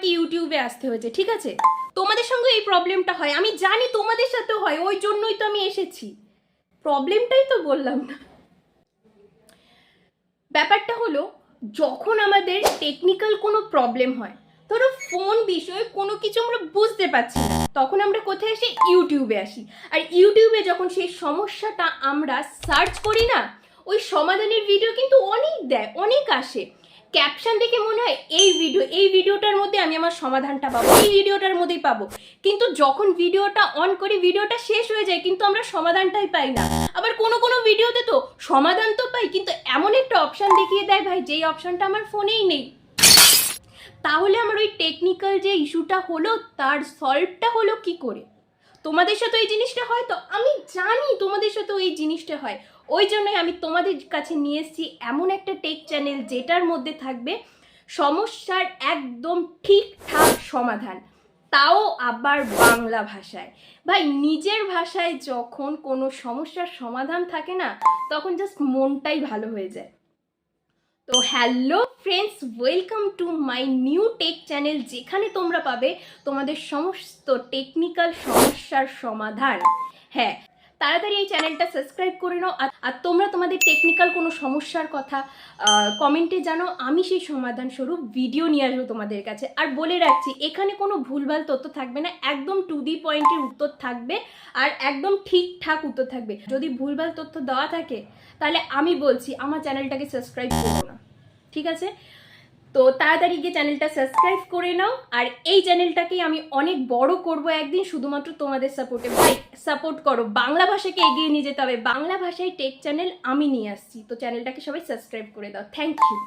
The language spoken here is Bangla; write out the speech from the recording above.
আমাকে ইউটিউবে আসতে হয়েছে, ঠিক আছে? তোমাদের সঙ্গে এই প্রবলেমটা হয়, আমি জানি তোমাদের সাথেও হয়, ওই জন্যই তো আমি এসেছি। প্রবলেমটাই তো বললাম না। ব্যাপারটা হলো, যখন আমাদের টেকনিক্যাল কোনো প্রবলেম হয়, ধরো ফোন বিষয়ে কোনো কিছু আমরা বুঝতে পারছি না, তখন আমরা কোথায় আসি? ইউটিউবে আসি। আর ইউটিউবে যখন সেই সমস্যাটা আমরা সার্চ করি না, ওই সমাধানের ভিডিও কিন্তু অনেক দেয়, অনেক আসে। ক্যাপশন দেখে মনে হয় এই ভিডিওটার মধ্যে আমি আমার সমাধানটা পাবো, এই ভিডিওটার মধ্যেই পাবো। কিন্তু যখন ভিডিওটা অন করি, ভিডিওটা শেষ হয়ে যায়, কিন্তু আমরা সমাধানটাই পাই না। আবার কোনো কোনো ভিডিওতে তো সমাধান তো পাই, কিন্তু এমন একটা অপশান দেখিয়ে দেয় ভাই, যেই অপশানটা আমার ফোনেই নেই। তাহলে আমার ওই টেকনিক্যাল যে ইস্যুটা হলো, তার সলভটা হলো কি করে? তোমাদের সাথে এই জিনিসটা হয় তো? আমি জানি তোমাদের সাথেও এই জিনিসটা হয়, ওই জন্যই আমি তোমাদের কাছে নিয়ে এসেছি এমন একটা টেক চ্যানেল, যেটার মধ্যে থাকবে সমস্যার একদম ঠিকঠাক সমাধান, তাও আবার বাংলা ভাষায়। ভাই, নিজের ভাষায় যখন কোনো সমস্যার সমাধান থাকে না, তখন জাস্ট মনটাই ভালো হয়ে যায়। তো hello friends, welcome to my new take channel, যেখানে তোমরা পাবে তোমাদের সমস্ত টেকনিক্যাল সমস্যার সমাধান। হ্যাঁ, তাড়াতাড়ি এই চ্যানেলটা সাবস্ক্রাইব করে নাও। আর তোমরা তোমাদের টেকনিক্যাল কোনো সমস্যার কথা কমেন্টে জানাও, আমি সেই সমাধান স্বরূপ ভিডিও নিয়ে আসবো তোমাদের কাছে। আর বলে রাখছি, এখানে কোনো ভুলভাল তথ্য থাকবে না, একদম টু দি পয়েন্টের উত্তর থাকবে, আর একদম ঠিকঠাক উত্তর থাকবে। যদি ভুলভাল তথ্য দেওয়া থাকে, তাহলে আমি বলছি আমার চ্যানেলটাকে সাবস্ক্রাইব করো না, ঠিক আছে? তো তাড়াতাড়ি গিয়ে চ্যানেলটা সাবস্ক্রাইব করে নাও। আর এই চ্যানেলটাকেই আমি অনেক বড় করব একদিন, শুধুমাত্র তোমাদের সাপোর্টে। ভাই, সাপোর্ট করো, বাংলা ভাষাকে এগিয়ে নিয়ে যেতে হবে, বাংলা ভাষায় টেক চ্যানেল আমি নিয়ে আসছি। তো চ্যানেলটাকে সবাই সাবস্ক্রাইব করে দাও। Thank you.